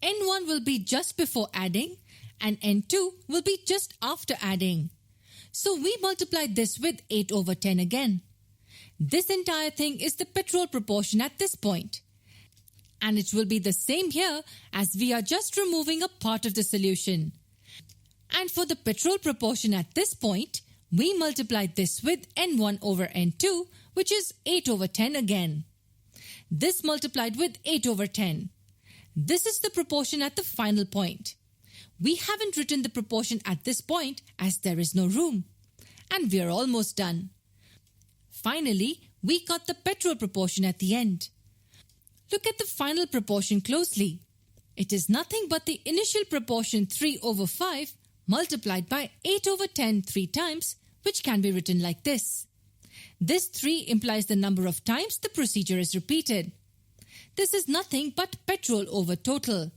n1 will be just before adding and n2 will be just after adding. So we multiply this with 8 over 10 again. This entire thing is the petrol proportion at this point. And it will be the same here as we are just removing a part of the solution. And for the petrol proportion at this point, we multiply this with n1 over n2, which is 8 over 10 again. This multiplied with 8 over 10. This is the proportion at the final point. We haven't written the proportion at this point as there is no room. And we are almost done. Finally, we got the petrol proportion at the end. Look at the final proportion closely. It is nothing but the initial proportion 3 over 5 multiplied by 8 over 10 3 times, which can be written like this. This 3 implies the number of times the procedure is repeated. This is nothing but petrol over total.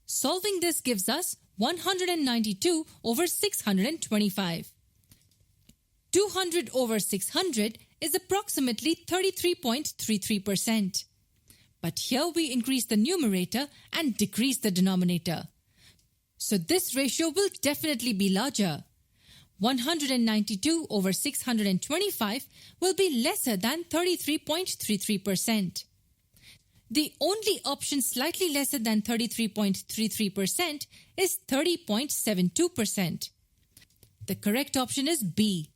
Solving this gives us 192 over 625. 200 over 600 is approximately 33.33%. But here we increase the numerator and decrease the denominator. So this ratio will definitely be larger. 192 over 625 will be lesser than 33.33%. The only option slightly lesser than 33.33% is 30.72%. The correct option is B.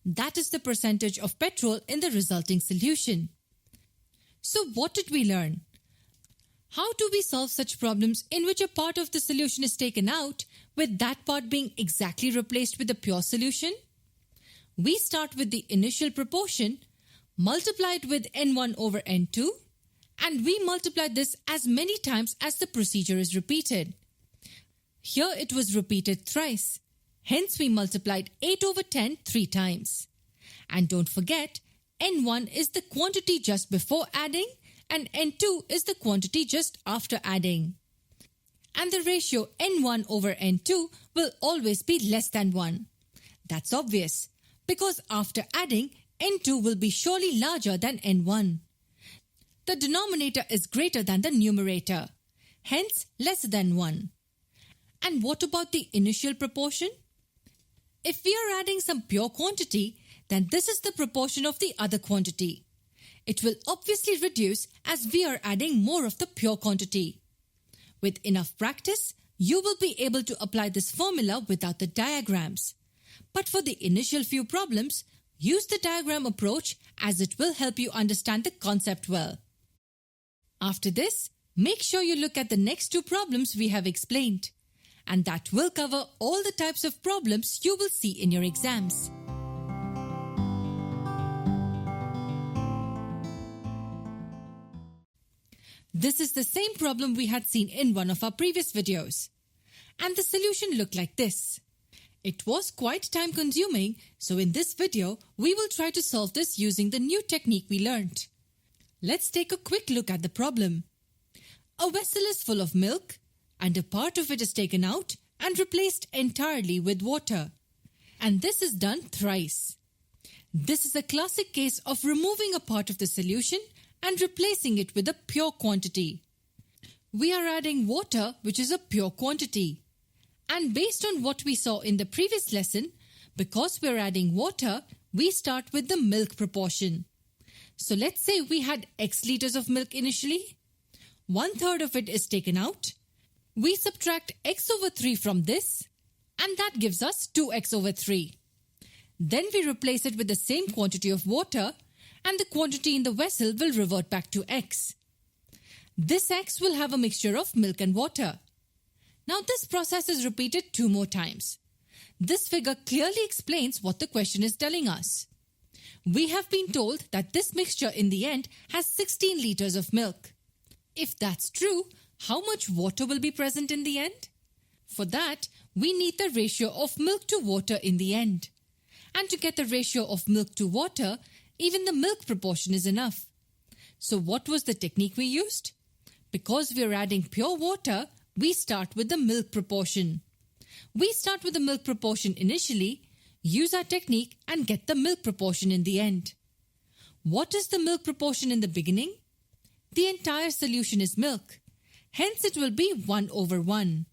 That is the percentage of petrol in the resulting solution. So what did we learn? How do we solve such problems in which a part of the solution is taken out, with that part being exactly replaced with a pure solution? We start with the initial proportion, multiply it with N1 over N2, and we multiply this as many times as the procedure is repeated. Here it was repeated thrice. Hence we multiplied 8 over 10 3 times. And don't forget, N1 is the quantity just before adding and N2 is the quantity just after adding. And the ratio N1 over N2 will always be less than 1. That's obvious, because after adding, N2 will be surely larger than N1. The denominator is greater than the numerator, hence less than 1. And what about the initial proportion? If we are adding some pure quantity, then this is the proportion of the other quantity. It will obviously reduce as we are adding more of the pure quantity. With enough practice, you will be able to apply this formula without the diagrams. But for the initial few problems, use the diagram approach as it will help you understand the concept well. After this, make sure you look at the next two problems we have explained. And that will cover all the types of problems you will see in your exams. This is the same problem we had seen in one of our previous videos. And the solution looked like this. It was quite time consuming, so in this video, we will try to solve this using the new technique we learned. Let's take a quick look at the problem. A vessel is full of milk, and a part of it is taken out and replaced entirely with water. And this is done thrice. This is a classic case of removing a part of the solution and replacing it with a pure quantity. We are adding water, which is a pure quantity. And based on what we saw in the previous lesson, because we are adding water, we start with the milk proportion. So let's say we had X liters of milk initially. 1/3 of it is taken out. We subtract X over 3 from this, and that gives us 2X over 3. Then we replace it with the same quantity of water, and the quantity in the vessel will revert back to X. This X will have a mixture of milk and water. Now this process is repeated 2 more times. This figure clearly explains what the question is telling us. We have been told that this mixture in the end has 16 liters of milk. If that's true, how much water will be present in the end? For that, we need the ratio of milk to water in the end. And to get the ratio of milk to water, even the milk proportion is enough. So what was the technique we used? Because we are adding pure water, we start with the milk proportion. We start with the milk proportion initially, use our technique and get the milk proportion in the end. What is the milk proportion in the beginning? The entire solution is milk. Hence it will be 1/1.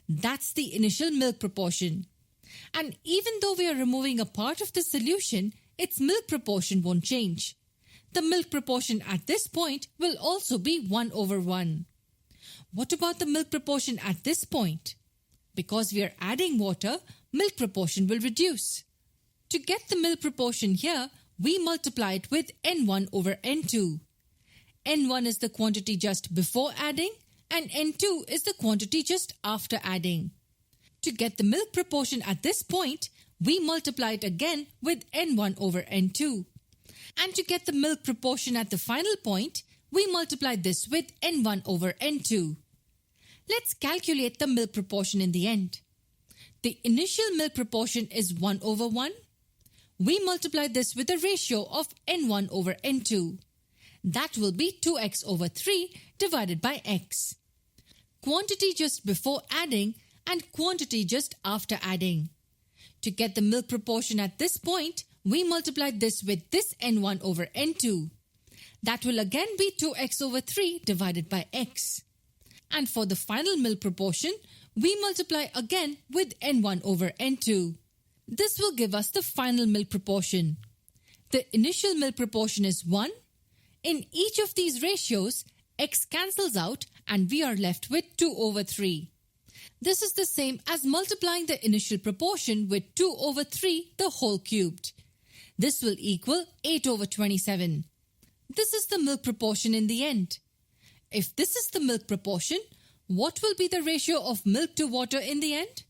That's the initial milk proportion. And even though we are removing a part of the solution, its milk proportion won't change. The milk proportion at this point will also be 1/1. What about the milk proportion at this point? Because we are adding water, milk proportion will reduce. To get the milk proportion here, we multiply it with N1 over N2. N1 is the quantity just before adding, and N2 is the quantity just after adding. To get the milk proportion at this point, we multiply it again with N1 over N2. And to get the milk proportion at the final point, we multiply this with N1 over N2. Let's calculate the milk proportion in the end. The initial milk proportion is 1/1. We multiply this with a ratio of N1 over N2. That will be 2X over 3 divided by X. Quantity just before adding and quantity just after adding. To get the milk proportion at this point, we multiply this with this N1 over N2. That will again be 2X over 3 divided by X. And for the final milk proportion, we multiply again with N1 over N2. This will give us the final milk proportion. The initial milk proportion is 1. In each of these ratios, X cancels out and we are left with 2/3. This is the same as multiplying the initial proportion with 2 over 3 the whole cubed. This will equal 8 over 27. This is the milk proportion in the end. If this is the milk proportion, what will be the ratio of milk to water in the end?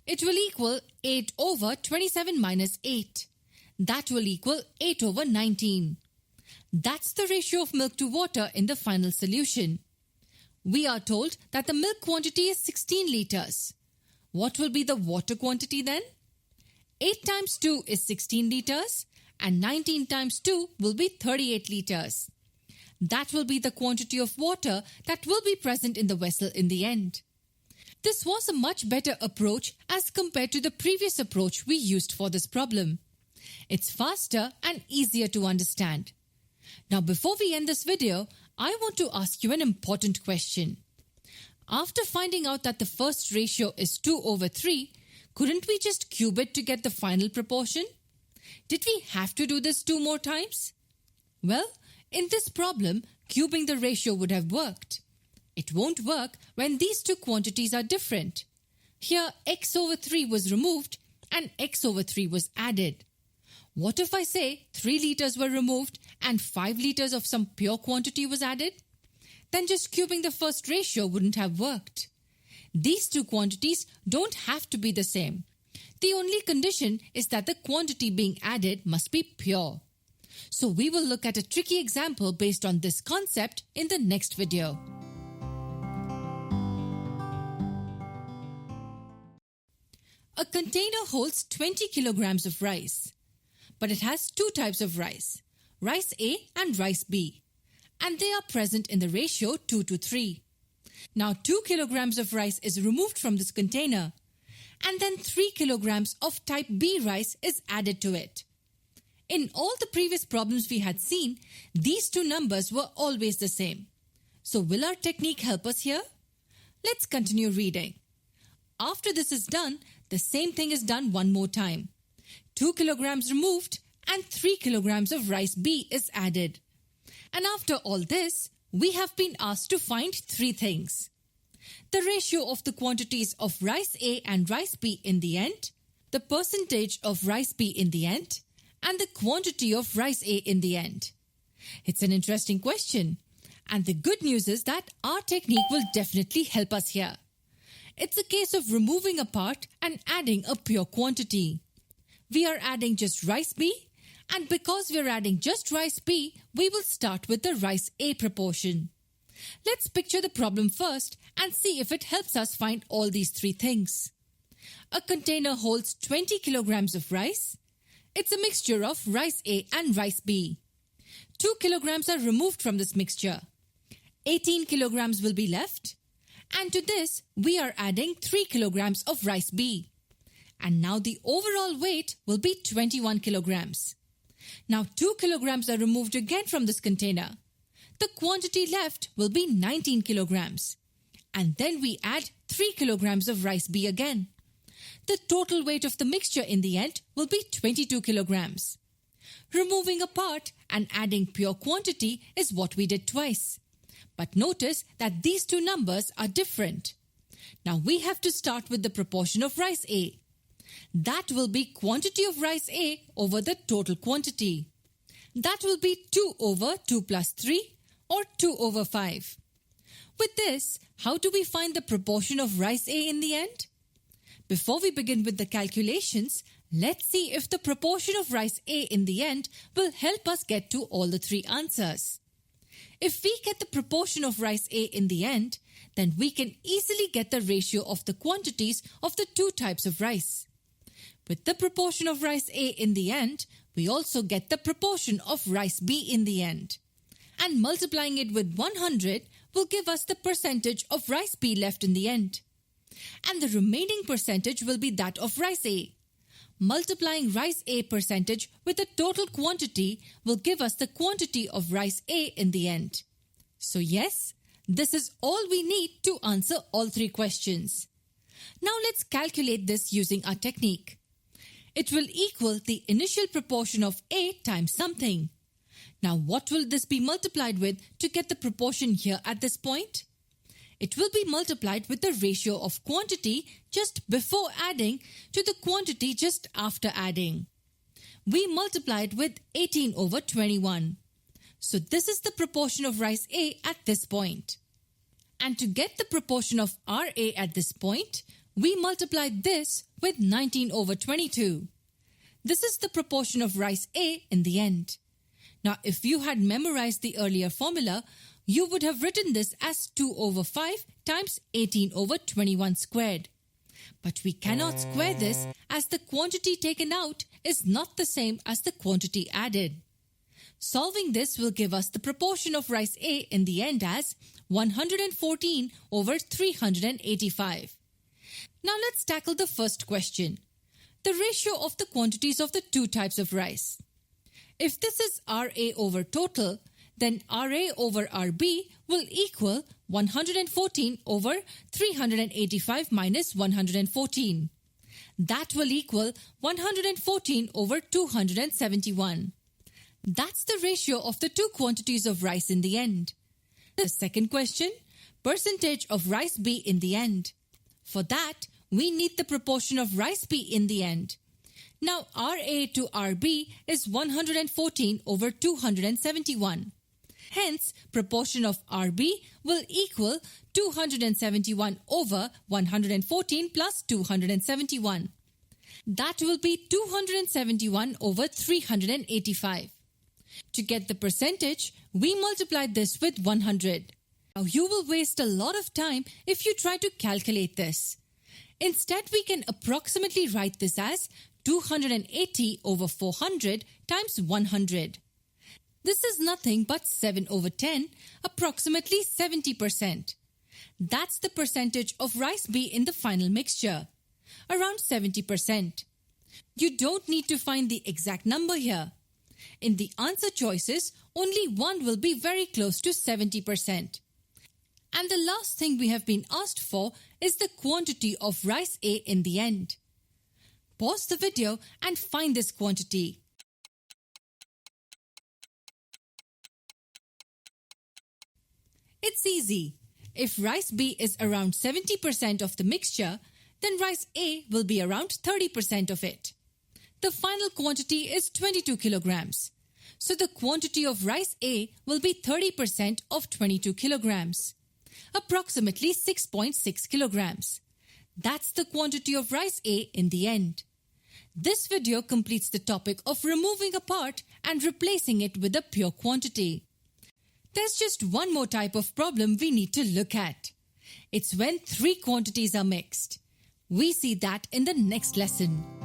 It will equal 8 over 27 minus 8. That will equal 8 over 19. That's the ratio of milk to water in the final solution. We are told that the milk quantity is 16 liters. What will be the water quantity then? 8 times 2 is 16 liters and 19 times 2 will be 38 liters. That will be the quantity of water that will be present in the vessel in the end. This was a much better approach as compared to the previous approach we used for this problem. It's faster and easier to understand. Now, before we end this video, I want to ask you an important question. After finding out that the first ratio is 2 over 3, couldn't we just cube it to get the final proportion? Did we have to do this 2 more times? Well, in this problem, cubing the ratio would have worked. It won't work when these two quantities are different. Here, x over 3 was removed and x over 3 was added. What if I say 3 liters were removed and 5 liters of some pure quantity was added? Then just cubing the first ratio wouldn't have worked. These two quantities don't have to be the same. The only condition is that the quantity being added must be pure. So we will look at a tricky example based on this concept in the next video. A container holds 20 kilograms of rice, but it has two types of rice A and rice B, and they are present in the ratio 2 to 3. Now 2 kilograms of rice is removed from this container, and then 3 kilograms of type B rice is added to it. In all the previous problems we had seen, these two numbers were always the same. So will our technique help us here? Let's continue reading. After this is done, the same thing is done one more time. 2 kilograms removed and 3 kilograms of rice B is added. And after all this, we have been asked to find 3 things: the ratio of the quantities of rice A and rice B in the end, the percentage of rice B in the end, and the quantity of rice A in the end. It's an interesting question, and the good news is that our technique will definitely help us here. It's a case of removing a part and adding a pure quantity. We are adding just rice B, and because we are adding just rice B, we will start with the rice A proportion. Let's picture the problem first and see if it helps us find all these 3 things. A container holds 20 kilograms of rice. It's a mixture of rice A and rice B. 2 kilograms are removed from this mixture. 18 kilograms will be left. And to this, we are adding 3 kilograms of rice B. And now the overall weight will be 21 kilograms. Now 2 kilograms are removed again from this container. The quantity left will be 19 kilograms. And then we add 3 kilograms of rice B again. The total weight of the mixture in the end will be 22 kilograms. Removing a part and adding pure quantity is what we did twice. But notice that these two numbers are different. Now we have to start with the proportion of rice A. That will be quantity of rice A over the total quantity. That will be 2 over 2 plus 3 or 2 over 5. With this, how do we find the proportion of rice A in the end? Before we begin with the calculations, let's see if the proportion of rice A in the end will help us get to all the 3 answers. If we get the proportion of rice A in the end, then we can easily get the ratio of the quantities of the 2 types of rice. With the proportion of rice A in the end, we also get the proportion of rice B in the end. And multiplying it with 100 will give us the percentage of rice B left in the end. And the remaining percentage will be that of rice A. Multiplying rice A percentage with the total quantity will give us the quantity of rice A in the end. So yes, this is all we need to answer all 3 questions. Now let's calculate this using our technique. It will equal the initial proportion of A times something. Now what will this be multiplied with to get the proportion here at this point? it will be multiplied with the ratio of quantity just before adding to the quantity just after adding. We multiplied with 18 over 21. So this is the proportion of rice A at this point. And to get the proportion of RA at this point, we multiplied this with 19 over 22. This is the proportion of rice A in the end. Now, if you had memorized the earlier formula, you would have written this as 2 over 5 times 18 over 21 squared. But we cannot square this as the quantity taken out is not the same as the quantity added. Solving this will give us the proportion of rice A in the end as 114 over 385. Now let's tackle the first question. The ratio of the quantities of the two types of rice. If this is RA over total, then RA over RB will equal 114 over 385 minus 114. That will equal 114 over 271. That's the ratio of the two quantities of rice in the end. The second question, percentage of rice B in the end. For that, we need the proportion of rice B in the end. Now, RA to RB is 114 over 271. Hence, proportion of RB will equal 271 over 114 plus 271. That will be 271 over 385. To get the percentage, we multiplied this with 100. Now, you will waste a lot of time if you try to calculate this. Instead, we can approximately write this as 280 over 400 times 100. This is nothing but 7 over 10, approximately 70%. That's the percentage of rice B in the final mixture, around 70%. You don't need to find the exact number here. In the answer choices, only one will be very close to 70%. And the last thing we have been asked for is the quantity of rice A in the end. Pause the video and find this quantity. It's easy. If rice B is around 70% of the mixture, then rice A will be around 30% of it. The final quantity is 22 kilograms. So the quantity of rice A will be 30% of 22 kilograms, approximately 6.6 kilograms. That's the quantity of rice A in the end. This video completes the topic of removing a part and replacing it with a pure quantity. There's just one more type of problem we need to look at. It's when three quantities are mixed. We see that in the next lesson.